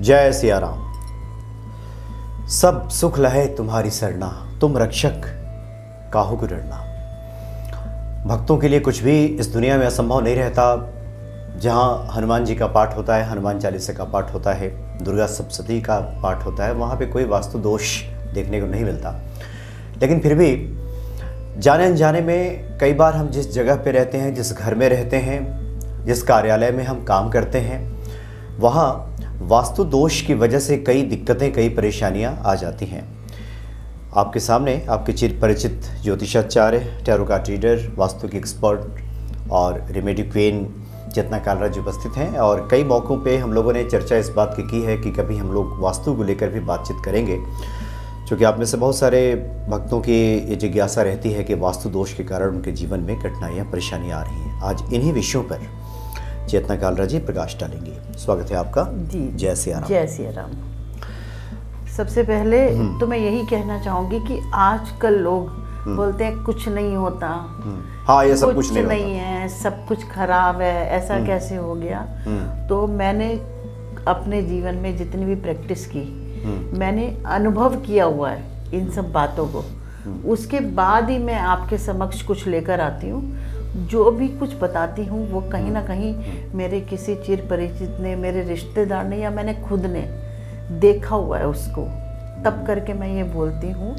जय सिया राम। सब सुख लहे तुम्हारी सरना, तुम रक्षक काहू को डरना। भक्तों के लिए कुछ भी इस दुनिया में असंभव नहीं रहता। जहाँ हनुमान जी का पाठ होता है, हनुमान चालीसा का पाठ होता है, दुर्गा सप्तशती का पाठ होता है, वहाँ पे कोई वास्तु दोष देखने को नहीं मिलता। लेकिन फिर भी जाने अनजाने में कई बार हम जिस जगह पे रहते हैं, जिस घर में रहते हैं, जिस कार्यालय में हम काम करते हैं, वहाँ वास्तु दोष की वजह से कई दिक्कतें, कई परेशानियाँ आ जाती हैं। आपके सामने आपके चिर परिचित ज्योतिषाचार्य, टैरो कार्ड रीडर, वास्तु के एक्सपर्ट और रेमेडी क्वीन चेतना कालरा जी उपस्थित हैं। और कई मौक़ों पे हम लोगों ने चर्चा इस बात की है कि कभी हम लोग वास्तु को लेकर भी बातचीत करेंगे, क्योंकि आप में से बहुत सारे भक्तों की ये जिज्ञासा रहती है कि वास्तु दोष के कारण उनके जीवन में कठिनाइयाँ, परेशानियाँ आ रही हैं। आज इन्हीं विषयों पर चेतना कालरा जी प्रकाश डालेंगी। स्वागत है आपका जी। जय सिया राम। जय सिया राम। सबसे पहले तो मैं यही कहना चाहूँगी कि आजकल लोग बोलते हैं कुछ नहीं होता, हाँ ये सब कुछ नहीं है, सब कुछ खराब है, ऐसा कैसे हो गया। तो मैंने अपने जीवन में जितनी भी प्रैक्टिस की, मैंने अनुभव किया हुआ है इन सब बातों को। उसके बाद ही मैं आपके समक्ष कुछ लेकर आती हूँ। जो भी कुछ बताती हूँ वो कहीं ना कहीं मेरे किसी चिर परिचित ने, मेरे रिश्तेदार ने, या मैंने खुद ने देखा हुआ है उसको, तब करके मैं ये बोलती हूँ।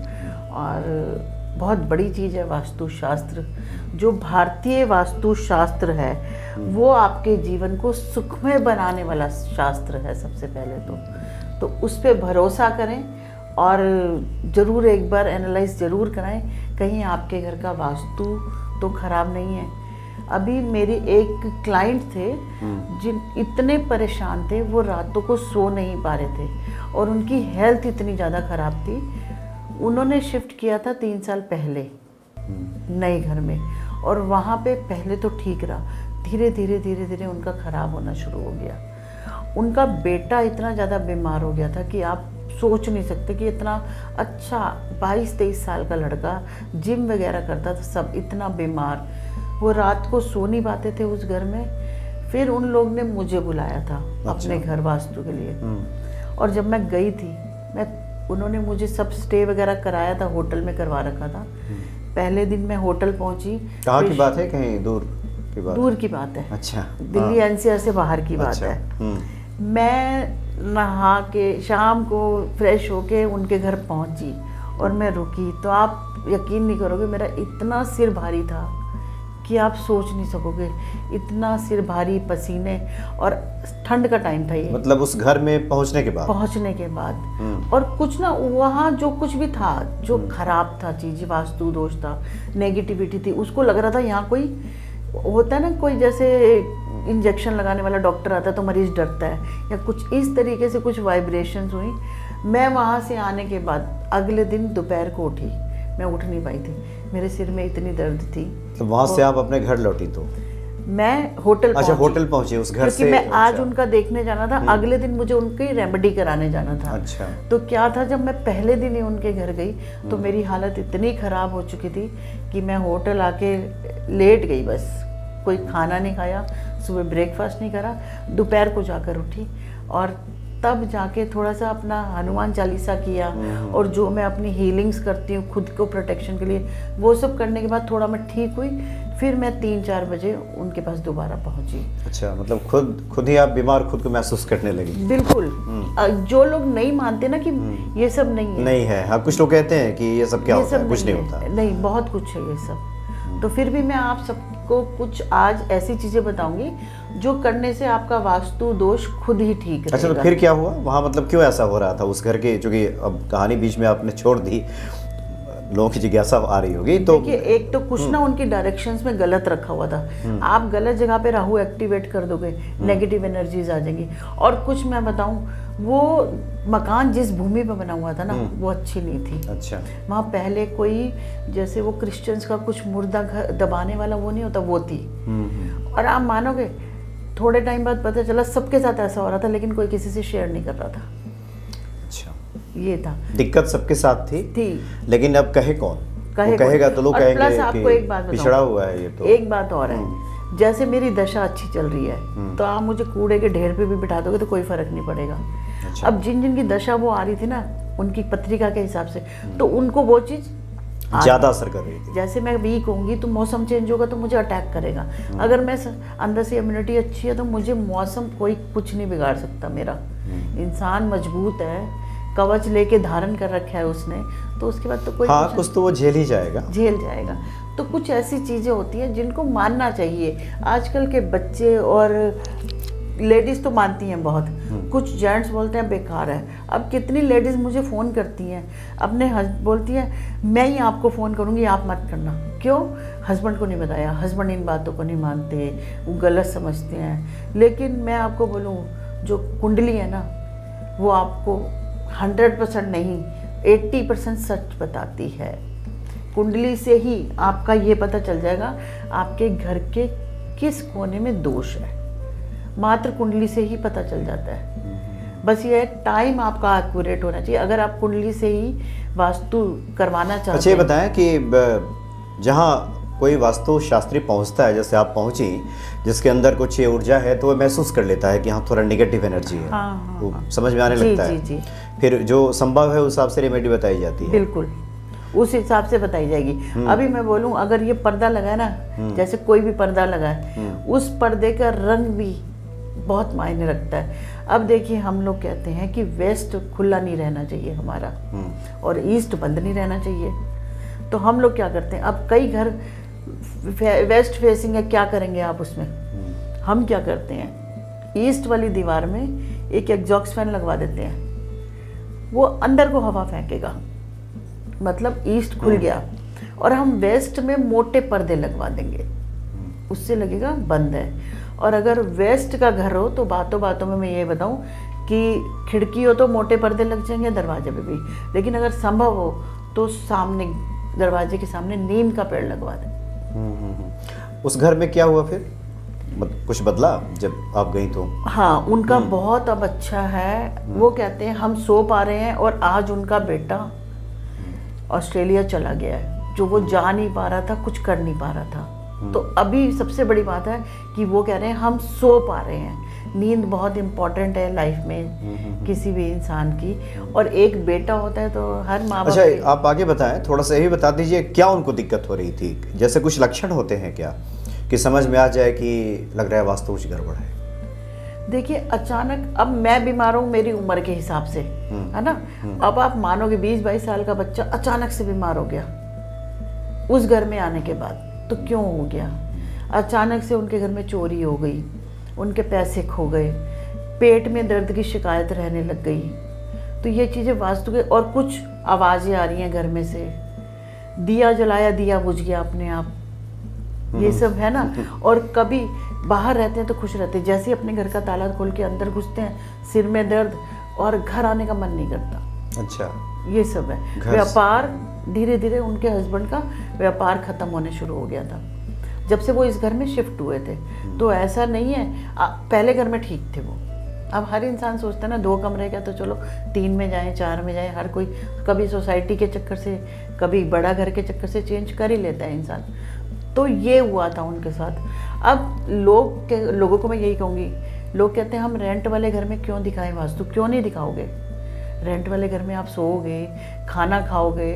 और बहुत बड़ी चीज़ है वास्तुशास्त्र। जो भारतीय वास्तुशास्त्र है वो आपके जीवन को सुखमय बनाने वाला शास्त्र है। सबसे पहले तो उस पर भरोसा करें और ज़रूर एक बार एनालाइज ज़रूर कराएं, कहीं आपके घर का वास्तु तो ख़राब नहीं है। अभी मेरी एक क्लाइंट थे जिन इतने परेशान थे, वो रातों को सो नहीं पा रहे थे और उनकी हेल्थ इतनी ज़्यादा ख़राब थी। उन्होंने शिफ्ट किया था 3 साल पहले नए घर में, और वहाँ पे पहले तो ठीक रहा, धीरे धीरे उनका ख़राब होना शुरू हो गया। उनका बेटा इतना ज़्यादा बीमार हो गया था कि आप सोच नहीं सकते कि इतना अच्छा 22-23 साल का लड़का जिम वगैरह करता था, सब इतना बीमार, वो रात को सो नहीं पाते थे उस घर में। फिर उन लोग ने मुझे बुलाया था अपने घर वास्तु के लिए, और जब मैं गई थी, उन्होंने मुझे सब स्टे वगैरह कराया था, होटल में करवा रखा था। पहले दिन मैं होटल पहुंची। कहाँ की बात है? कहीं दूर की बात? दूर की बात है। अच्छा। दिल्ली एनसीआर से बाहर की बात है। मैं नहा के शाम को फ्रेश होके उनके घर पहुंची और मैं रुकी, तो आप यकीन नहीं करोगे, मेरा इतना सिर भारी था कि आप सोच नहीं सकोगे। इतना सिर भारी, पसीने, और ठंड का टाइम था ये। मतलब उस घर में पहुंचने के बाद और कुछ ना वहाँ जो कुछ भी था, जो खराब था चीज़, वास्तु दोष था, नेगेटिविटी थी, उसको लग रहा था यहाँ कोई होता है ना, कोई जैसे इंजेक्शन लगाने वाला डॉक्टर आता है तो मरीज डरता है, या कुछ इस तरीके से कुछ वाइब्रेशंस हुई। मैं वहाँ से आने के बाद अगले दिन दोपहर को उठी, मैं उठ नहीं पाई थी, मेरे सिर में इतनी दर्द थी। तो वहाँ से आप अपने घर लौटी? तो मैं होटल अच्छा, होटल पहुंची उस घर से? मैं आज उनका देखने जाना था, अगले दिन मुझे उनकी रेमेडी कराने जाना था। अच्छा। तो क्या था, जब मैं पहले दिन ही उनके घर गई तो मेरी हालत इतनी ख़राब हो चुकी थी कि मैं होटल आके लेट गई, बस कोई खाना नहीं खाया, सुबह ब्रेकफास्ट नहीं करा, दोपहर को जाकर उठी और तब जाके थोड़ा सा अपना हनुमान चालीसा किया, और जो मैं अपनी हीलिंग्स करती हूँ खुद को प्रोटेक्शन के लिए, वो सब करने के बाद थोड़ा मैं ठीक हुई। फिर मैं 3-4 बजे उनके पास दोबारा पहुंची। अच्छा, मतलब खुद ही आप बीमार खुद को महसूस करने लगी? बिल्कुल। जो लोग नहीं मानते ना कि ये सब नहीं है। हाँ, कुछ लोग कहते हैं कि ये सब क्या होता है, कुछ नहीं होता। नहीं, बहुत कुछ है ये सब। तो फिर भी मैं आप सबको कुछ आज ऐसी चीज़ें बताऊंगी जो करने से आपका वास्तु दोष खुद ही ठीक रहेगा। अच्छा, तो फिर क्या हुआ वहाँ? मतलब क्यों ऐसा हो रहा था उस घर के? चूँकि अब कहानी बीच में आपने छोड़ दी, लोगों की जिज्ञासा आ रही होगी। तो देखिए, एक तो कुछ ना उनकी डायरेक्शंस में गलत रखा हुआ था। आप गलत जगह पे राहु एक्टिवेट कर दोगे, नेगेटिव एनर्जीज आ जाएंगी। और कुछ मैं बताऊं, वो मकान जिस भूमि पे बना हुआ था ना, वो अच्छी नहीं थी। अच्छा। वहाँ पहले कोई, जैसे वो क्रिश्चियंस का कुछ मुर्दा दबाने वाला वो नहीं होता, वो थी। और आप मानोगे, थोड़े टाइम बाद पता चला सबके साथ ऐसा हो रहा था, लेकिन कोई किसी से शेयर नहीं कर रहा था। अच्छा, ये था दिक्कत, सबके साथ थी। लेकिन अब कहे कौन? कहेगा तो लोग कहेंगे प्लस आपको एक बात पिछड़ा हुआ है ये। तो एक बात और है, जैसे मेरी दशा अच्छी चल रही है तो आप मुझे कूड़े के ढेर पे भी बिठा दोगे तो कोई फर्क नहीं पड़ेगा। अच्छा। अब जिन जिन की दशा वो आ रही थी ना उनकी पत्रिका के हिसाब से, तो उनको वो चीज़ ज़्यादा असर कर रही थी। जैसे मैं वीक होंगी तो मौसम चेंज होगा तो मुझे अटैक करेगा। अगर मैं अंदर से इम्यूनिटी अच्छी है तो मुझे मौसम कोई कुछ नहीं बिगाड़ सकता मेरा। इंसान मजबूत है, कवच लेके धारण कर रखा है उसने, तो उसके बाद तो कोई हाँ, कुछ तो वो झेल ही जाएगा। झेल जाएगा। तो कुछ ऐसी चीज़ें होती हैं जिनको मानना चाहिए। आजकल के बच्चे और लेडीज़ तो मानती हैं बहुत, कुछ जेंट्स बोलते हैं बेकार है। अब कितनी लेडीज़ मुझे फ़ोन करती हैं, अपने बोलती हैं मैं ही आपको फ़ोन करूँगी, आप मत करना। क्यों? हस्बैंड को नहीं बताया, हस्बैंड इन बातों को नहीं मानते, वो गलत समझते हैं। लेकिन मैं आपको बोलूँ, जो कुंडली है ना वो आपको 100% नहीं 80% सच बताती है। कुंडली से ही आपका ये पता चल जाएगा आपके घर के किस कोने में दोष है, मात्र कुंडली से ही पता चल जाता है। बस ये टाइम आपका एक्यूरेट होना चाहिए। अगर आप कुंडली से ही वास्तु करवाना चाहते हैं। अच्छा, ये बताएं कि जहाँ कोई वास्तु शास्त्री पहुँचता है, जैसे आप पहुँची, जिसके अंदर कुछ ये ऊर्जा है तो वो महसूस कर लेता है कि हाँ थोड़ा नेगेटिव एनर्जी है। हाँ, वो समझ में आने जी, लगता है। जी। फिर जो संभव है उस हिसाब से रेमेडी बताई जाती है। बिल्कुल उस हिसाब से बताई जाएगी। अभी मैं बोलूं, अगर ये पर्दा लगा है ना, जैसे कोई भी पर्दा लगा है, उस पर्दे का रंग भी बहुत मायने रखता है। अब देखिए, हम लोग कहते हैं कि वेस्ट खुला नहीं रहना चाहिए हमारा और ईस्ट बंद नहीं रहना चाहिए। तो हम लोग क्या करते हैं, अब कई घर वेस्ट फेसिंग है, क्या करेंगे आप उसमें? हम क्या करते हैं, ईस्ट वाली दीवार में एक एग्जॉस्ट फैन लगवा देते हैं, वो अंदर को हवा फेंकेगा, मतलब ईस्ट खुल गया। और हम वेस्ट में मोटे पर्दे लगवा देंगे, उससे लगेगा बंद है। और अगर वेस्ट का घर हो तो बातों बातों में मैं ये बताऊं कि खिड़की हो तो मोटे पर्दे लग जाएंगे, दरवाजे पे भी। लेकिन अगर संभव हो तो सामने, दरवाजे के सामने नीम का पेड़ लगवा दें। उस घर में क्या हुआ फिर? कुछ बदला जब आप गई तो? हाँ, उनका बहुत अब अच्छा है। वो कहते हैं हम सो पा रहे हैं, और आज उनका बेटा ऑस्ट्रेलिया चला गया है, जो वो जा नहीं पा रहा था, कुछ कर नहीं पा रहा था। तो अभी सबसे बड़ी बात है कि वो कह रहे हैं हम सो पा रहे हैं। नींद बहुत इम्पोर्टेंट है लाइफ में किसी भी इंसान की, और एक बेटा होता है तो हर माँ बाप। अच्छा, आप आगे बताएं, थोड़ा सा ये भी बता दीजिए क्या उनको दिक्कत हो रही थी। जैसे कुछ लक्षण होते हैं क्या कि समझ में आ जाए कि लग रहा है वास्तु कुछ गड़बड़ है? देखिए, अचानक अब मैं बीमार हूँ मेरी उम्र के हिसाब से, है ना। अब आप मानोगे 20-22 साल का बच्चा अचानक से बीमार हो गया उस घर में आने के बाद, तो क्यों हो गया? अचानक से उनके घर में चोरी हो गई, उनके पैसे खो गए, पेट में दर्द की शिकायत रहने लग गई, तो ये चीज़ें वास्तु के। और कुछ आवाज़ें आ रही हैं घर में से, दिया जलाया दिया बुझ गया अपने आप, ये सब है ना। और कभी बाहर रहते हैं तो खुश रहते हैं, जैसे ही अपने घर का ताला खोल के अंदर घुसते हैं सिर में दर्द और घर आने का मन नहीं करता। अच्छा, ये सब है। व्यापार धीरे धीरे उनके हस्बैंड का व्यापार खत्म होने शुरू हो गया था जब से वो इस घर में शिफ्ट हुए थे। तो ऐसा नहीं है, पहले घर में ठीक थे वो। अब हर इंसान सोचता है ना 2 कमरे का तो चलो 3 में जाएं, 4 में जाएं, हर कोई कभी सोसाइटी के चक्कर से, कभी बड़ा घर के चक्कर से चेंज कर ही लेता है इंसान। तो ये हुआ था उनके साथ। अब लोगों को मैं यही कहूँगी, लोग कहते हैं हम रेंट वाले घर में क्यों दिखाएं वास्तु? क्यों नहीं दिखाओगे? रेंट वाले घर में आप सोओगे, खाना खाओगे,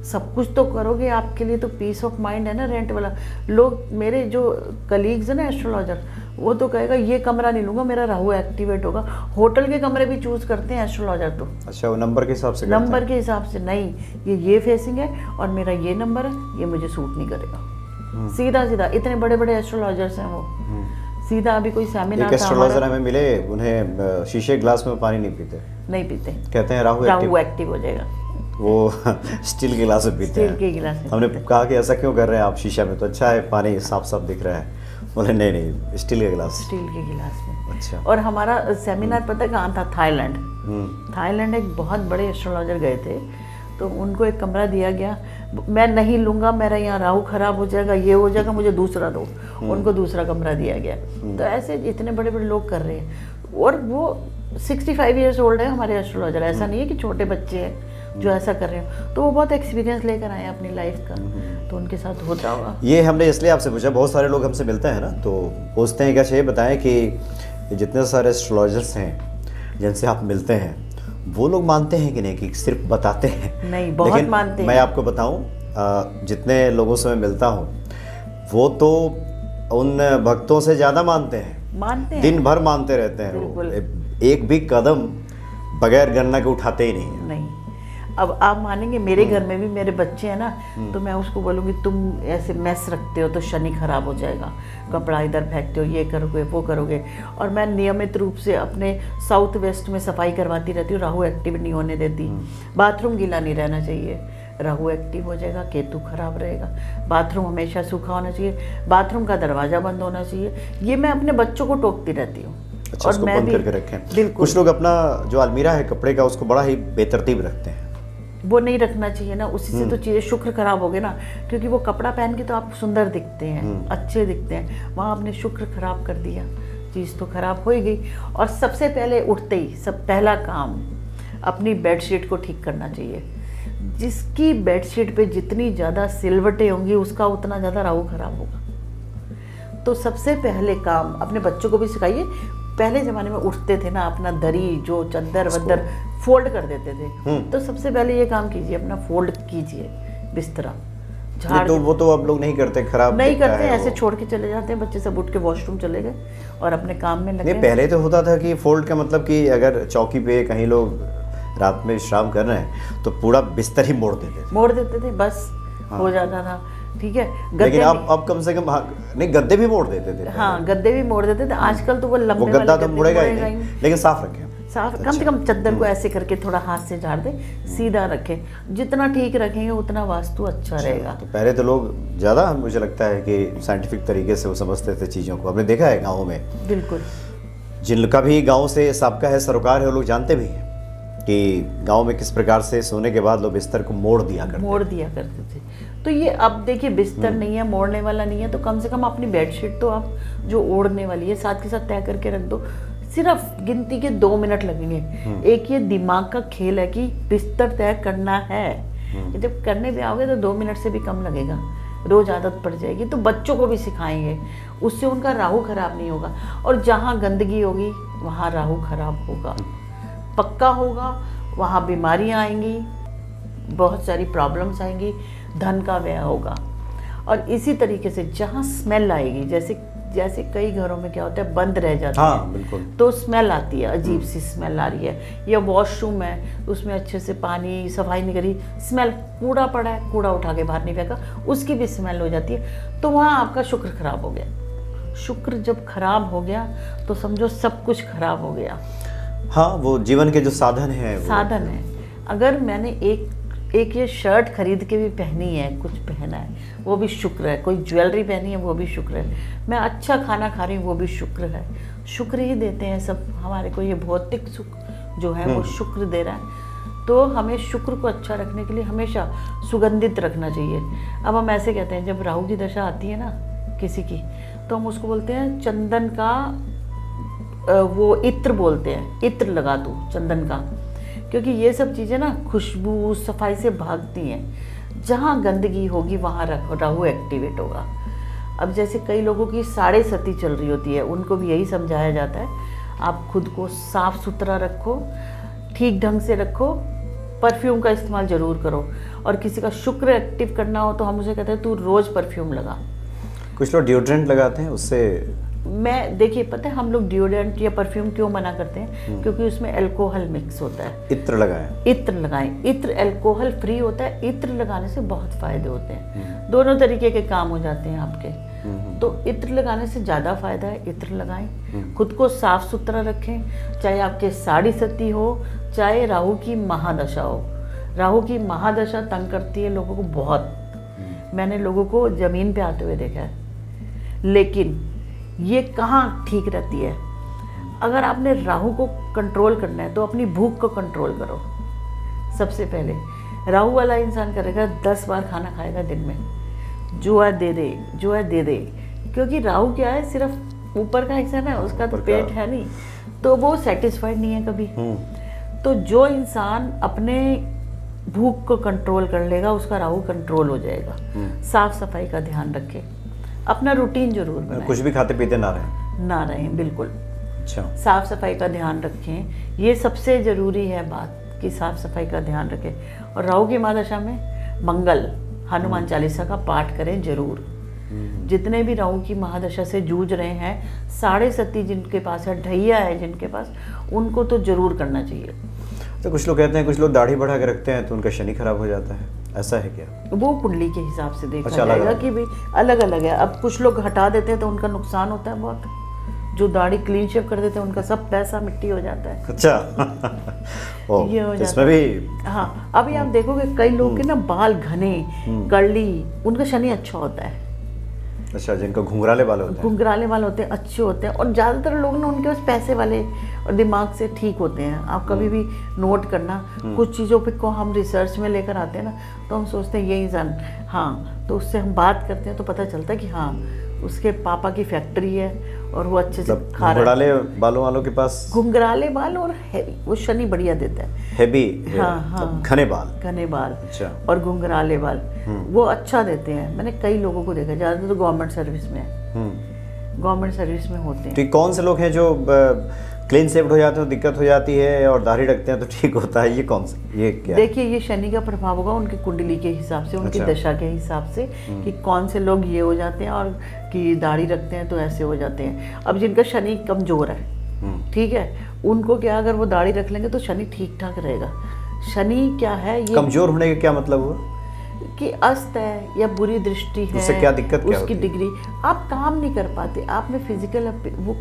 सब कुछ तो करोगे, आपके लिए तो पीस ऑफ माइंड है ना रेंट वाला। लोग, मेरे जो कलीग्स हैं ना एस्ट्रोलॉजर, वो तो कहेगा ये कमरा नहीं लूँगा, मेरा राहु एक्टिवेट होगा। होटल के कमरे भी चूज़ करते हैं एस्ट्रोलॉजर तो। अच्छा, वो नंबर के हिसाब से? नंबर के हिसाब से नहीं, ये फेसिंग है और मेरा ये नंबर है, ये मुझे सूट नहीं करेगा। सीधा सीधा, इतने बड़े बड़े एस्ट्रोलॉजर्स हैं वो। सीधा अभी कोई सेमिनार था, एस्ट्रोलॉजर हमें मिले, उन्हें शीशे ग्लास में पानी नहीं पीते, कहते हैं राहु एक्टिव हो जाएगा। वो स्टील के गिलास में पीते हैं। स्टील के गिलास में। हमने कहा कि ऐसा क्यों कर रहे हैं आप, शीशा में तो अच्छा है, पानी साफ साफ दिख रहा है। बोले नहीं नहीं, स्टील के गिलास। स्टील के गिलास में। अच्छा। और हमारा सेमिनार पता कहाँ था? थाईलैंड। थाईलैंड एक बहुत बड़े एस्ट्रोलॉजर गए थे, तो उनको एक कमरा दिया गया। मैं नहीं लूँगा, मेरा यहाँ राहु खराब हो जाएगा, ये हो जाएगा, मुझे दूसरा दो। उनको दूसरा कमरा दिया गया। तो ऐसे इतने बड़े बड़े लोग कर रहे हैं। और वो 65 ईयर्स ओल्ड है हमारे एस्ट्रोलॉजर। ऐसा नहीं है कि छोटे बच्चे हैं जो ऐसा कर रहे हो। तो वो बहुत एक्सपीरियंस लेकर आए अपनी लाइफ का, तो उनके साथ होता होगा। ये हमने इसलिए आपसे पूछा, बहुत सारे लोग हमसे मिलते हैं ना, तो पूछते हैं क्या चाहिए बताएं कि जितने सारे एस्ट्रोलॉजर्स हैं, जिनसे आप मिलते हैं वो लोग मानते हैं कि नहीं, कि सिर्फ बताते हैं? नहीं, बहुत लेकिन मानते हैं। मैं आपको बताऊं, जितने लोगों से मैं मिलता हूं वो तो उन भक्तों से ज़्यादा मानते हैं, दिन भर मानते रहते हैं वो, एक भी कदम बगैर गन्ना के उठाते ही नहीं है। नहीं, अब आप मानेंगे मेरे घर में भी मेरे बच्चे हैं ना, तो मैं उसको बोलूँगी तुम ऐसे मैस रखते हो तो शनि खराब हो जाएगा, कपड़ा इधर फेंकते हो, ये करोगे वो करोगे। और मैं नियमित रूप से अपने साउथ वेस्ट में सफाई करवाती रहती हूँ, राहु एक्टिव नहीं होने देती। बाथरूम गीला नहीं रहना चाहिए, राहु एक्टिव हो जाएगा, केतु खराब रहेगा। बाथरूम हमेशा सूखा होना चाहिए, बाथरूम का दरवाज़ा बंद होना चाहिए। ये मैं अपने बच्चों को टोकती रहती हूँ। अच्छा, उसको बंद करके रखें। बिल्कुल। कुछ लोग अपना जो अलमीरा है कपड़े का उसको बड़ा ही बेतरतीब रखते हैं। वो नहीं रखना चाहिए ना, उसी से तो चीज़ें शुक्र खराब हो गए ना, क्योंकि वो कपड़ा पहन के तो आप सुंदर दिखते हैं, अच्छे दिखते हैं, वहाँ आपने शुक्र खराब कर दिया, चीज़ तो खराब हो ही गई। और सबसे पहले उठते ही पहला काम अपनी बेडशीट को ठीक करना चाहिए। जिसकी बेडशीट पे जितनी ज़्यादा सिलवटें होंगी उसका उतना ज़्यादा राहु खराब होगा। तो सबसे पहले काम अपने बच्चों को भी सिखाइए। पहले ज़माने में उठते थे ना, अपना दरी जो चद्दर वद्दर फोल्ड कर देते थे, तो सबसे पहले ये काम कीजिए, अपना फोल्ड कीजिए बिस्तरा, झाड़। तो वो तो अब लोग नहीं करते, खराब नहीं करते, ऐसे छोड़ के चले जाते हैं। बच्चे सब उठ के वॉशरूम चले गए और अपने काम में लगे। नहीं, पहले तो होता था कि फोल्ड का मतलब कि अगर चौकी पे कहीं लोग रात में विश्राम कर रहे हैं तो पूरा बिस्तर ही मोड़ देते थे, बस हो जाता था। ठीक है, लेकिन अब कम से कम नहीं, गद्दे भी मोड़ देते थे। हाँ, गद्दे भी मोड़ देते थे। आजकल तो वो लंबे वाले गद्दा तो मुड़ेगा ही नहीं, लेकिन साफ रखें, साफ। कम से कम चद्दर को ऐसे करके थोड़ा हाथ से झाड़ दे, सीधा रखें। जितना ठीक रखेंगे उतना वास्तु अच्छा रहेगा। तो पहले तो लोग ज़्यादा, मुझे लगता है कि साइंटिफिक तरीके से वो समझते थे चीज़ों को। आपने देखा है गाँवों में, बिल्कुल, जिनका भी गाँव से साबका है, सरोकार है, वो लोग जानते भी हैं कि गांव में किस प्रकार से सोने के बाद लोग बिस्तर को मोड़ दिया करते थे। तो ये अब देखिए, बिस्तर नहीं है, मोड़ने वाला नहीं है, तो कम से कम अपनी बेडशीट तो आप जो ओढ़ने वाली है साथ के साथ तय करके रख दो। सिर्फ गिनती के 2 मिनट लगेंगे। एक ये दिमाग का खेल है कि बिस्तर तय करना है। जब करने भी आओगे तो 2 मिनट से भी कम लगेगा, रोज आदत पड़ जाएगी। तो बच्चों को भी सिखाएंगे, उससे उनका राहु खराब नहीं होगा। और जहाँ गंदगी होगी वहाँ राहु खराब होगा, पक्का होगा। वहाँ बीमारियाँ आएंगी, बहुत सारी प्रॉब्लम्स आएंगी, धन का व्यय होगा। और इसी तरीके से जहाँ स्मेल आएगी, जैसे कई घरों में क्या होता है, बंद रह जाता है, हाँ, बिल्कुल, तो स्मेल आती है, अजीब सी स्मेल आ रही है। या वॉशरूम है, उसमें अच्छे से पानी सफाई नहीं करी, स्मेल, कूड़ा पड़ा है, कूड़ा उठा के बाहर नहीं फेंका, उसकी भी स्मेल हो जाती है। तो वहाँ आपका शुक्र खराब हो गया। शुक्र जब खराब हो गया तो समझो सब कुछ खराब हो गया। हाँ, वो जीवन के जो साधन है अगर मैंने एक ये शर्ट खरीद के भी पहनी है, कुछ पहना है, वो भी शुक्र है। कोई ज्वेलरी पहनी है, वो भी शुक्र है। मैं अच्छा खाना खा रही हूँ, वो भी शुक्र है। शुक्र ही देते हैं सब हमारे को। ये भौतिक सुख जो है वो शुक्र दे रहा है। तो हमें शुक्र को अच्छा रखने के लिए हमेशा सुगंधित रखना चाहिए। अब हम ऐसे कहते हैं, जब राहु की दशा आती है ना किसी की, तो हम उसको बोलते हैं चंदन का, वो इत्र बोलते हैं, इत्र लगा दो चंदन का, क्योंकि ये सब चीज़ें ना खुशबू सफाई से भागती हैं। जहाँ गंदगी होगी वहाँ राहु एक्टिवेट होगा। अब जैसे कई लोगों की साढ़े सती चल रही होती है, उनको भी यही समझाया जाता है, आप खुद को साफ सुथरा रखो, ठीक ढंग से रखो, परफ्यूम का इस्तेमाल ज़रूर करो। और किसी का शुक्र एक्टिव करना हो तो हम उसे कहते हैं तू रोज़ परफ्यूम लगा। कुछ लोग डिओड्रेंट लगाते हैं, उससे मैं देखिए, पता है हम लोग डिओड्रेंट या परफ्यूम क्यों मना करते हैं? क्योंकि उसमें अल्कोहल मिक्स होता है। इत्र लगाएं। इत्र अल्कोहल फ्री होता है। इत्र लगाने से बहुत फायदे होते हैं, दोनों तरीके के काम हो जाते हैं आपके। तो इत्र लगाने से ज़्यादा फायदा है, इत्र लगाएं। खुद को साफ सुथरा रखें, चाहे आपके साढ़े सती हो, चाहे राहु की महादशा हो। राहु की महादशा तंग करती है लोगों को बहुत। मैंने लोगों को ज़मीन पे आते हुए देखा है, लेकिन ये कहाँ ठीक रहती है। अगर आपने राहु को कंट्रोल करना है तो अपनी भूख को कंट्रोल करो। सबसे पहले राहु वाला इंसान करेगा 10 बार खाना खाएगा दिन में, जो है दे दे, क्योंकि राहु क्या है, सिर्फ ऊपर का हिस्सा ना, उसका तो पेट है नहीं, तो वो सेटिस्फाइड नहीं है कभी। तो जो इंसान अपने भूख को कंट्रोल कर लेगा उसका राहु कंट्रोल हो जाएगा। साफ सफाई का ध्यान रखें, अपना रूटीन जरूर बनाएं। कुछ भी खाते पीते ना रहें, बिल्कुल। अच्छा। साफ सफाई का ध्यान रखें, ये सबसे ज़रूरी है बात कि साफ सफाई का ध्यान रखें। और राहु की महादशा में मंगल हनुमान चालीसा का पाठ करें जरूर। जितने भी राहु की महादशा से जूझ रहे हैं, साढ़े सती जिनके पास है, ढैया है जिनके पास, उनको तो जरूर करना चाहिए। तो कुछ लोग कहते हैं, कुछ लोग दाढ़ी बढ़ा के रखते हैं तो उनका शनि खराब हो जाता है, ऐसा है क्या? वो कुंडली के हिसाब से देखा अच्छा, जाएगा अलग-अलग। कि भाई अलग अलग है। अब कुछ लोग हटा देते हैं तो उनका नुकसान होता है बहुत, जो दाढ़ी क्लीन शेव कर देते हैं उनका सब पैसा मिट्टी हो जाता है। अच्छा। ओ, ये हो जाता इसमें भी हाँ, अभी आप देखोगे कई लोग के ना बाल घने, कर्ली, उनका शनि अच्छा होता है। अच्छा, जिनका घुंघराले बाल होते हैं। घुंघराले वाले होते हैं, अच्छे होते हैं। और ज़्यादातर लोग ना उनके पास पैसे वाले और दिमाग से ठीक होते हैं। आप कभी भी नोट करना, कुछ चीज़ों पे को हम रिसर्च में लेकर आते हैं ना, तो हम सोचते हैं ये इंसान, हाँ, तो उससे हम बात करते हैं तो पता चलता है कि हाँ उसके पापा की फैक्ट्री है और वो अच्छे से खा रहा है। घुंघराले बालों वालों के पास घुंघराले बाल और वो शनि बढ़िया देता है। हैवी, हाँ। घने बाल। घने बाल अच्छा। और घुंघराले बाल वो अच्छा देते हैं। मैंने कई लोगों को देखा, ज़्यादातर तो गवर्नमेंट सर्विस में है, गवर्नमेंट सर्विस में होते हैं। तो ये कौन से लोग हैं जो क्लीन शेव्ड हो जाते हैं तो दिक्कत हो जाती है, और दाढ़ी रखते हैं तो ठीक होता है? ये कौन सा, ये क्या है? देखिए, ये शनि का प्रभाव होगा उनकी कुंडली के हिसाब से, उनकी अच्छा। दशा के हिसाब से कि कौन से लोग ये हो जाते हैं और कि दाढ़ी रखते हैं तो ऐसे हो जाते हैं। अब जिनका शनि कमजोर है, ठीक है, उनको क्या, अगर वो दाढ़ी रख लेंगे तो शनि ठीक ठाक रहेगा। शनि क्या है, ये कमजोर होने का क्या मतलब हुआ? कि अस्त है या बुरी दृष्टि है, उससे क्या दिक्कत क्या उसकी होती है? डिग्री, आप काम नहीं कर पाते, आप में फिजिकल वो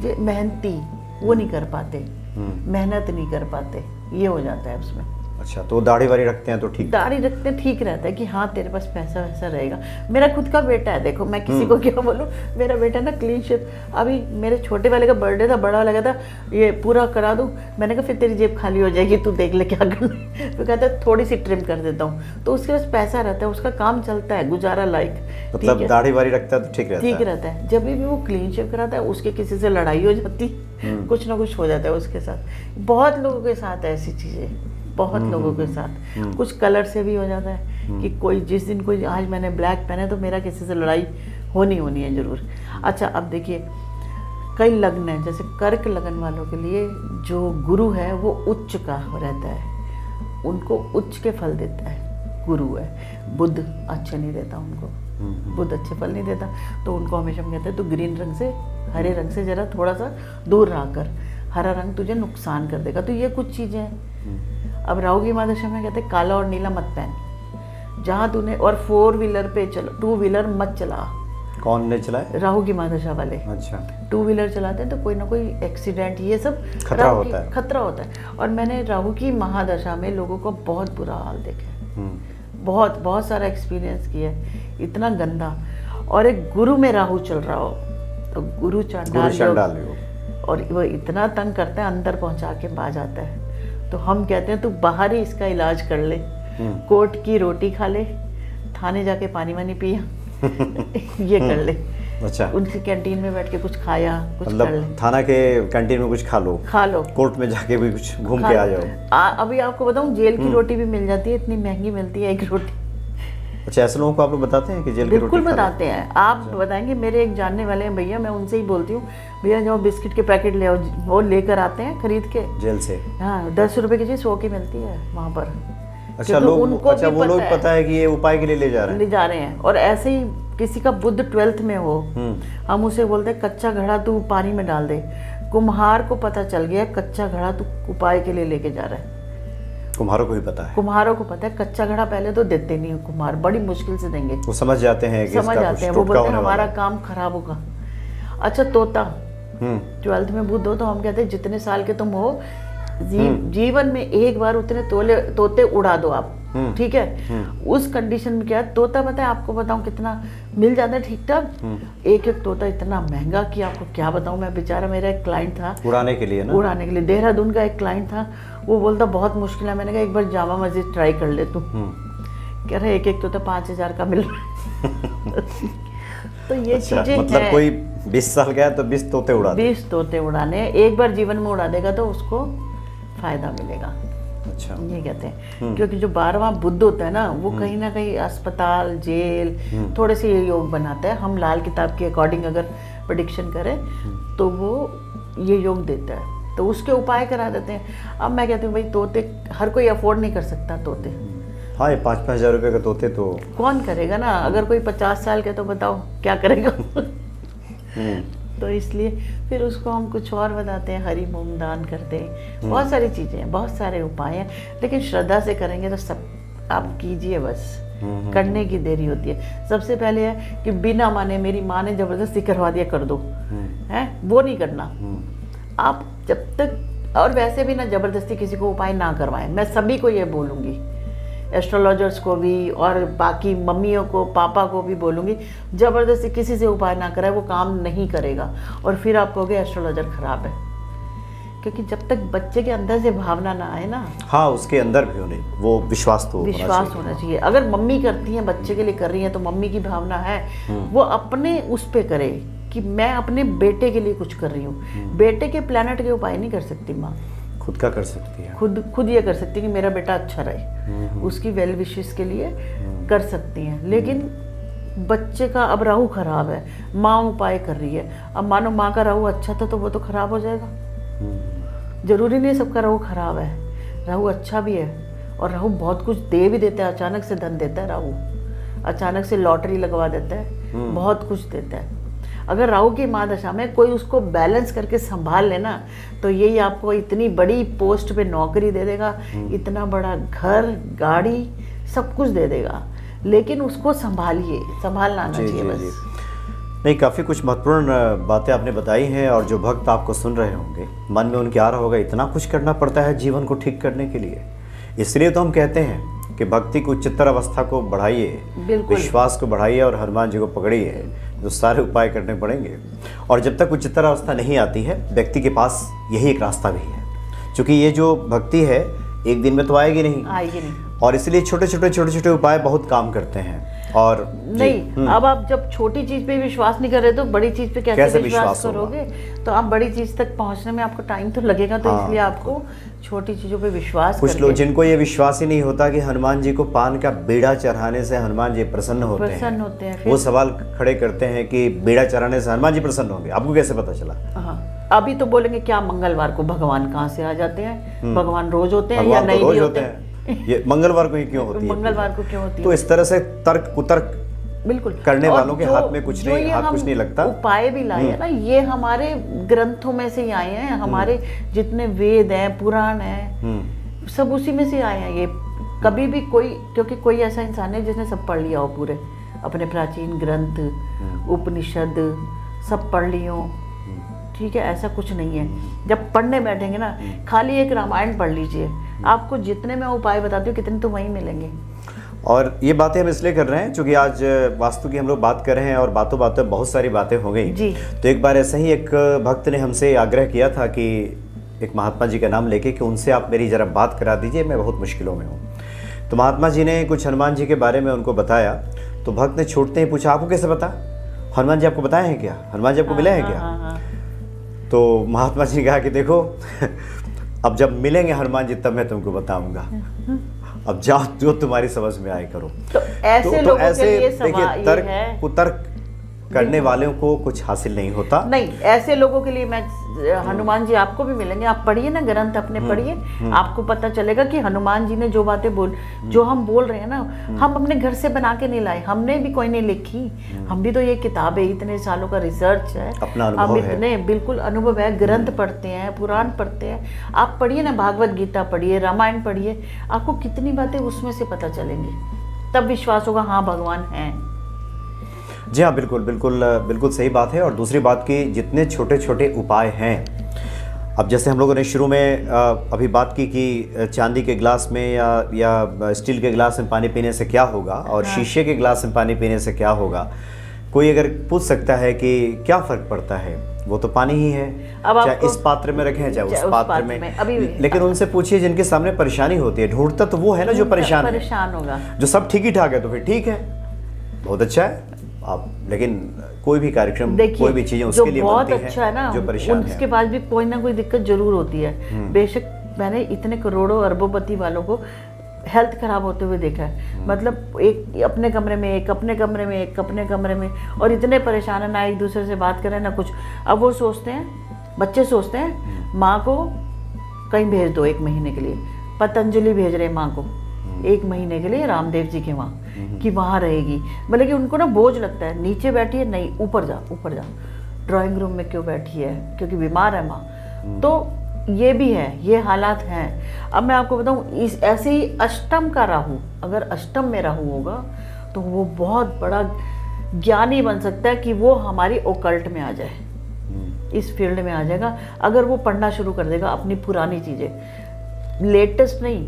जो मेहनती वो नहीं कर पाते, मेहनत नहीं कर पाते, ये हो जाता है उसमें। अच्छा, तो दाढ़ी वाड़ी रखते हैं तो ठीक? दाढ़ी रखते ठीक रहता है कि हाँ तेरे पास पैसा वैसा रहेगा। मेरा खुद का बेटा है, देखो मैं किसी को क्या बोलूँ, मेरा बेटा ना क्लीन शेव, अभी मेरे छोटे वाले का बर्थडे था, बड़ा वाला था ये पूरा करा दूँ, मैंने कहा फिर तेरी जेब खाली हो जाएगी, तू देख ले क्या करना। तो कहता है थोड़ी सी ट्रिम कर देता हूँ, तो उसके पास पैसा रहता है, उसका काम चलता है, गुजारा लायक। मतलब दाढ़ी वाड़ी रखता है तो ठीक रहता है? ठीक रहता है। जब भी वो क्लीन शेव कराता है, उसके किसी से लड़ाई हो जाती, कुछ ना कुछ हो जाता है उसके साथ। बहुत लोगों के साथ ऐसी चीज़ें, बहुत लोगों के साथ। कुछ कलर से भी हो जाता है कि कोई जिस दिन कोई, आज मैंने ब्लैक पहने तो मेरा किसी से लड़ाई होनी है जरूर। अच्छा, अब देखिए कई लग्न हैं, जैसे कर्क लगन वालों के लिए जो गुरु है वो उच्च का रहता है, उनको उच्च के फल देता है, गुरु है। बुध अच्छे नहीं देता उनको, बुध अच्छे फल नहीं देता, तो उनको हमेशा हम कहते हैं तो ग्रीन रंग से, हरे रंग से जरा थोड़ा सा दूर रह कर, हरा रंग तुझे नुकसान कर देगा। तो ये कुछ चीज़ें हैं। अब राहु की महादशा में कहते हैं काला और नीला मत पहन, जहाँ तूने, और 4 व्हीलर पे चलो, 2 व्हीलर मत चला। कौन ने चलाए? राहु की महादशा वाले। अच्छा। 2 व्हीलर चलाते हैं तो कोई ना कोई एक्सीडेंट, ये सब खतरा होता है। खतरा होता है। और मैंने राहु की महादशा में लोगों को बहुत बुरा हाल देखा है, बहुत सारा एक्सपीरियंस किया है, इतना गंदा। और एक गुरु में राहु चल रहा हो तो गुरु चांडाल योग, और वो इतना तंग करता है, अंदर पहुंचा के आ जाता है। तो हम कहते हैं तू बाहर ही इसका इलाज कर ले, कोर्ट की रोटी खा ले, थाने जाके पानी वानी पिया, ये कर ले। अच्छा, उनकी कैंटीन में बैठ के कुछ खाया, कुछ कर ले। मतलब थाना के कैंटीन में कुछ खा लो, कोर्ट में जाके भी कुछ घूम के आ जाओ। अभी आपको बताऊं, जेल की रोटी भी मिल जाती है, इतनी महंगी मिलती है एक रोटी। अच्छा, ऐसे लोगों को आप लोग बताते हैं कि जेल की रोटी? बिल्कुल बताते हैं। आप बताएंगे, मेरे एक जानने वाले हैं भैया, मैं उनसे ही बोलती हूँ, भैया जाओ बिस्किट के पैकेट ले आओ, वो लेकर आते हैं खरीद के जेल से। हाँ, 10 रुपए की चीज़ 100 की मिलती है वहाँ पर। अच्छा, लोग, अच्छा वो लोग पता है कि ये उपाय के लिए ले जा रहे हैं। और ऐसे ही किसी का बुध 12th में हो, हम उसे बोलते हैं कच्चा घड़ा तू पानी में डाल दे। कुम्हार को पता चल गया कच्चा घड़ा तू उपाय के लिए लेके जा रहा है। कुम्हारों को भी पता है? कुम्हारों को पता है। कच्चा घड़ा पहले तो देते नहीं है कुम्हार, बड़ी मुश्किल से देंगे। वो समझ जाते हैं कि समझ जाते हैं, वो बोलते हैं हमारा काम खराब होगा। अच्छा, तोता 12th में बुध हो तो हम कहते हैं जितने साल के तुम हो, जीवन में एक बार उतने तोते उड़ा दो आप, ठीक है। उस कंडीशन में क्या है, तोता पता है आपको बताऊं कितना मिल जाता है ठीक ठाक। एक तोता इतना महंगा कि आपको क्या बताऊं मैं। बेचारा मेरा एक क्लाइंट था, उड़ाने के लिए ना, उड़ाने के लिए, देहरादून का एक क्लाइंट था। वो बोलता बहुत मुश्किल है। मैंने कहा एक बार जामा मस्जिद ट्राई कर ले तू। कह रहा एक तोता 5000 का मिल रहा है। तो ये अच्छा, चीजें मतलब हैं। कोई 20 साल गया तो 20 तोते उड़ा दे। 20 तोते उड़ाने, एक बार जीवन में उड़ा देगा तो उसको फायदा मिलेगा। अच्छा, ये कहते हैं। क्योंकि जो 12वां बुध होता है ना, वो कहीं ना कहीं अस्पताल, जेल, थोड़े से ये योग बनाता है। हम लाल किताब के अकॉर्डिंग अगर प्रेडिक्शन करें तो वो ये योग देता है, तो उसके उपाय करा देते हैं। अब मैं कहती हूँ भाई तोते हर कोई अफोर्ड नहीं कर सकता तोते। हाँ, ये 5-5 हज़ार रुपये का तोते तो कौन करेगा ना, अगर कोई 50 साल के तो बताओ क्या करेगा। तो इसलिए फिर उसको हम कुछ और बताते हैं, हरी मूंग दान करते हैं, बहुत सारी चीज़ें हैं, बहुत सारे उपाय हैं, लेकिन श्रद्धा से करेंगे तो सब आप कीजिए, बस करने की देरी होती है। सबसे पहले है कि बिना माने, मेरी माँ ने ज़बरदस्ती करवा दिया कर दो, है वो नहीं करना। आप जब तक, और वैसे भी ना ज़बरदस्ती किसी को उपाय ना करवाएं, मैं सभी को ये बोलूँगी, एस्ट्रोलॉजर्स को भी और बाकी मम्मियों को पापा को भी बोलूँगी, ज़बरदस्ती किसी से उपाय ना कराए, वो काम नहीं करेगा। और फिर आप कहोगे एस्ट्रोलॉजर ख़राब है, क्योंकि जब तक बच्चे के अंदर से भावना ना आए ना, हाँ, उसके अंदर भी होने वो विश्वास तो विश्वास होना चाहिए। अगर मम्मी करती हैं, बच्चे के लिए कर रही हैं, तो मम्मी की भावना है वो अपने उस पे करे कि मैं अपने बेटे के लिए कुछ कर रही हूँ। बेटे के प्लेनेट के उपाय नहीं कर सकती माँ, खुद का कर सकती है, खुद ये कर सकती है कि मेरा बेटा अच्छा रहे, उसकी वेल विशेस के लिए कर सकती हैं। लेकिन बच्चे का अब राहु खराब है, माँ उपाय कर रही है, अब मानो माँ का राहु अच्छा था तो वो तो खराब हो जाएगा। जरूरी नहीं सबका राहु खराब है, राहु अच्छा भी है, और राहु बहुत कुछ दे भी देता है। अचानक से धन देता है राहु, अचानक से लॉटरी लगवा देता है, बहुत कुछ देता है। अगर राहु की महादशा में कोई उसको बैलेंस करके संभाल लेना, तो यही आपको इतनी बड़ी पोस्ट पे नौकरी दे देगा, इतना बड़ा घर गाड़ी सब कुछ दे देगा। लेकिन उसको संभालिए, संभालना आना चाहिए बस। नहीं, काफ़ी कुछ महत्वपूर्ण बातें आपने बताई हैं, और जो भक्त आपको सुन रहे होंगे मन में उनके आ रहा होगा इतना कुछ करना पड़ता है जीवन को ठीक करने के लिए। इसलिए तो हम कहते हैं कि भक्ति की उच्चतर अवस्था को बढ़ाइए, विश्वास को बढ़ाइए और हनुमान जी को पकड़िए, जो सारे उपाय करने पड़ेंगे। और जब तक उच्चतर अवस्था नहीं आती है, व्यक्ति के पास यही एक रास्ता भी है, क्योंकि ये जो भक्ति है एक दिन में तो आएगी नहीं, और इसलिए छोटे छोटे उपाय बहुत काम करते हैं। और नहीं, अब आप जब छोटी चीज पे विश्वास नहीं कर रहे तो बड़ी चीज पे कैसे विश्वास करोगे? तो आप बड़ी चीज तक पहुंचने में आपको टाइम तो लगेगा, तो इसलिए आपको छोटी चीजों पे विश्वास। कुछ लोग जिनको ये विश्वास ही नहीं होता कि हनुमान जी को पान का बीड़ा चढ़ाने से हनुमान जी प्रसन्न होते हैं, वो सवाल खड़े करते हैं कि बीड़ा चढ़ाने से हनुमान जी प्रसन्न होंगे। आपको कैसे पता चला? अभी तो बोलेंगे क्या मंगलवार को भगवान कहाँ से आ जाते हैं? भगवान रोज होते हैं या नहीं होते हैं? ये मंगलवार को ही क्यों होती है? मंगलवार को क्यों होती है? तो इस तरह से तर्क कुतर्क बिल्कुल करने वालों के हाथ में कुछ नहीं, हाथ कुछ नहीं लगता। उपाय भी लाए हैं ना, ये हमारे ग्रंथों में से ही आए हैं, हमारे जितने वेद हैं, पुराण हैं, सब उसी में से आए हैं। ये कभी भी कोई, क्योंकि कोई ऐसा इंसान है जिसने सब पढ़ लिया हो, पूरे अपने प्राचीन ग्रंथ उपनिषद सब पढ़ लियो, ठीक है, ऐसा कुछ नहीं है। जब पढ़ने बैठेंगे ना, खाली एक रामायण पढ़ लीजिए, आपको जितने मैं उपाय बताती हूँ कितने तो वहीं मिलेंगे। और ये बातें हम इसलिए कर रहे हैं क्योंकि आज वास्तु की हम लोग बात कर रहे हैं, और बातों बातों में बहुत सारी बातें हो गई जी। तो एक बार ऐसे ही एक भक्त ने हमसे आग्रह किया था कि एक महात्मा जी का नाम लेके कि उनसे आप मेरी ज़रा बात करा दीजिए, मैं बहुत मुश्किलों में हूँ। तो महात्मा जी ने कुछ हनुमान जी के बारे में उनको बताया, तो भक्त ने छूटते ही पूछा, आपको कैसे पता? हनुमान जी आपको बताए हैं क्या? हनुमान जी आपको मिले हैं क्या? तो महात्मा जी ने कहा कि देखो अब जब मिलेंगे हनुमान जी तब मैं तुमको बताऊंगा, अब जाओ जो तुम्हारी समझ में आए करो। तो ऐसे लोगों के लिए देखिए, तर्क कुतर्क करने वालों को कुछ हासिल नहीं होता। नहीं, ऐसे लोगों के लिए मैं, हनुमान जी आपको भी मिलेंगे, आप पढ़िए ना ग्रंथ अपने, पढ़िए, आपको पता चलेगा कि हनुमान जी ने जो बातें जो हम बोल रहे हैं ना, हम अपने घर से बना के नहीं लाए, हमने भी कोई नहीं लिखी, हम भी तो ये किताबें, इतने सालों का रिसर्च है, अपना अनुभव है, इतने बिल्कुल अनुभव है, ग्रंथ पढ़ते हैं, पुराण पढ़ते हैं, आप पढ़िए ना, भागवत गीता पढ़िए, रामायण पढ़िए, आपको कितनी बातें उसमें से पता चलेंगी, तब विश्वास होगा हाँ भगवान है। जी हाँ, बिल्कुल बिल्कुल बिल्कुल सही बात है। और दूसरी बात कि जितने छोटे छोटे उपाय हैं, अब जैसे हम लोगों ने शुरू में अभी बात की कि चांदी के गिलास में या स्टील के गिलास में पानी पीने से क्या होगा, और शीशे के गिलास में पानी पीने से क्या होगा। कोई अगर पूछ सकता है कि क्या फ़र्क पड़ता है, वो तो पानी ही है, चाहे इस पात्र में रखें चाहे उस पात्र में। लेकिन उनसे पूछिए जिनके सामने परेशानी होती है, ढूंढता तो वो है ना जो परेशान होगा। जो सब ठीक ही ठाक है तो फिर ठीक है, बहुत अच्छा है आप, लेकिन कोई भी कार्यक्रम, कोई भी चीजें उसके लिए बहुत अच्छा है ना, जो परेशान है, उसके बाद भी कोई ना कोई दिक्कत जरूर होती है। बेशक मैंने इतने करोड़ों अरबोपति वालों को हेल्थ खराब होते हुए देखा है, मतलब एक अपने कमरे में, एक अपने कमरे में, एक अपने कमरे में, और इतने परेशान है, ना एक दूसरे से बात करें ना कुछ। अब वो सोचते हैं बच्चे सोचते हैं माँ को कहीं भेज दो 1 महीने के लिए, पतंजलि भेज रहे हैं माँ को 1 महीने के लिए रामदेव जी के वहाँ, कि वहाँ रहेगी। मतलब कि उनको ना बोझ लगता है, नीचे बैठी है नहीं, ऊपर जा ऊपर जा, ड्राइंग रूम में क्यों बैठी है, क्योंकि बीमार है माँ। तो ये भी है, ये हालात हैं। अब मैं आपको बताऊँ, इस ऐसे ही अष्टम का राहु, अगर अष्टम में राहु होगा तो वो बहुत बड़ा ज्ञानी बन सकता है कि वो हमारी ओकल्ट में आ जाए, इस फील्ड में आ जाएगा। अगर वो पढ़ना शुरू कर देगा अपनी पुरानी चीज़ें, लेटेस्ट नहीं,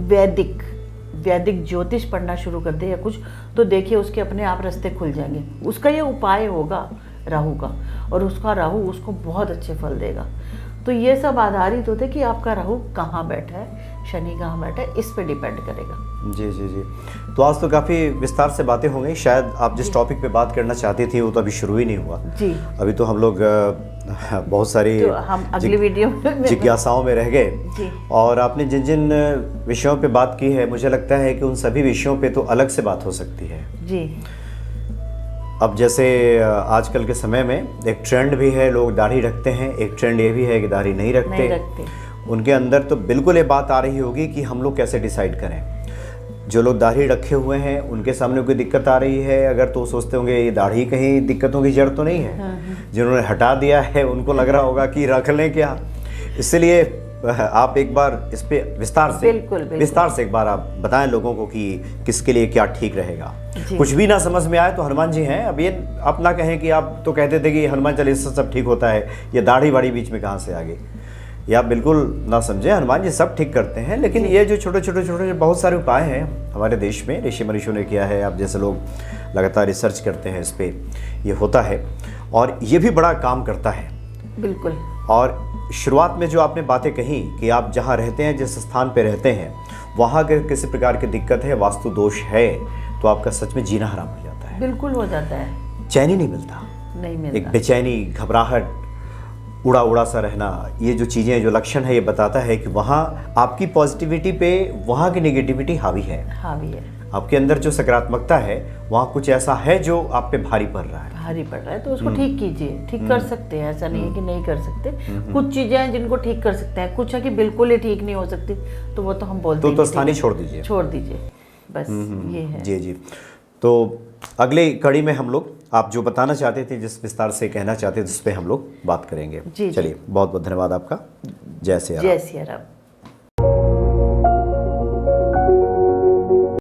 वैदिक ज्योतिष पढ़ना शुरू कर दे या कुछ, तो देखिए उसके अपने आप रास्ते खुल जाएंगे। उसका ये उपाय होगा राहु का, और उसका राहु उसको बहुत अच्छे फल देगा। तो ये सब आधारित होते कि आपका राहु कहाँ बैठा है, शनि कहाँ बैठा है, इस पे डिपेंड करेगा। जी जी जी। तो आज तो काफ़ी विस्तार से बातें हो गई। शायद आप जिस टॉपिक पे बात करना चाहती थी वो तो अभी शुरू ही नहीं हुआ जी। अभी तो हम लोग बहुत सारी तो हम अगली वीडियो में जिज्ञासाओं में रह गए। जी। और आपने जिन जिन विषयों पे बात की है, मुझे लगता है कि उन सभी विषयों पे तो अलग से बात हो सकती है जी। अब जैसे आजकल के समय में एक ट्रेंड भी है, लोग दाढ़ी रखते हैं, एक ट्रेंड ये भी है कि दाढ़ी नहीं रखते। उनके अंदर तो बिल्कुल ये बात आ रही होगी कि हम लोग कैसे डिसाइड करें। जो लोग दाढ़ी रखे हुए हैं उनके सामने कोई दिक्कत आ रही है अगर, तो सोचते होंगे ये दाढ़ी कहीं दिक्कतों की जड़ तो नहीं है। जिन्होंने हटा दिया है उनको लग रहा होगा कि रख लें क्या। इसलिए आप एक बार इस पे विस्तार से एक बार आप बताएं लोगों को कि किसके लिए क्या ठीक रहेगा। कुछ भी ना समझ में आए तो हनुमान जी हैं। अब ये आप ना कहें कि आप तो कहते थे कि हनुमान चालीसा सब ठीक होता है, ये दाढ़ी वाड़ी बीच में कहाँ से आ गई। ये आप बिल्कुल ना समझें, हनुमान जी सब ठीक करते हैं, लेकिन ये जो छोटे छोटे बहुत सारे उपाय हैं हमारे देश में ऋषि मनीषियों ने किया है। आप जैसे लोग लगातार रिसर्च करते हैं इस पर, ये होता है और ये भी बड़ा काम करता है। बिल्कुल। और शुरुआत में जो आपने बातें कही कि आप जहाँ रहते हैं, जिस स्थान पे रहते हैं, वहाँ अगर किसी प्रकार की दिक्कत है, वास्तु दोष है, तो आपका सच में जीना हराम हो जाता है। बिल्कुल हो जाता है, चैन ही नहीं मिलता, एक बेचैनी, घबराहट, उड़ा उड़ा सा रहना, ये जो चीज़ें, जो लक्षण है, ये बताता है कि वहाँ आपकी पॉजिटिविटी पे वहाँ की नेगेटिविटी हावी है। आपके अंदर जो सकारात्मकता है वहाँ कुछ ऐसा है जो आप पे भारी पड़ रहा है। तो उसको ठीक कीजिए। ठीक कर सकते हैं, ऐसा नहीं है कि नहीं कर सकते। कुछ चीजें हैं जिनको ठीक कर सकते हैं, कुछ है कि बिल्कुल ही ठीक नहीं हो सकती, तो वो तो हम बोलते हैं तो स्थानीय छोड़ दीजिए बस। ये है जी जी। तो अगली कड़ी में हम लोग, आप जो बताना चाहते थे, जिस विस्तार से कहना चाहते थे, उस पर हम लोग बात करेंगे। चलिए, बहुत बहुत धन्यवाद आपका। जय सिया राम।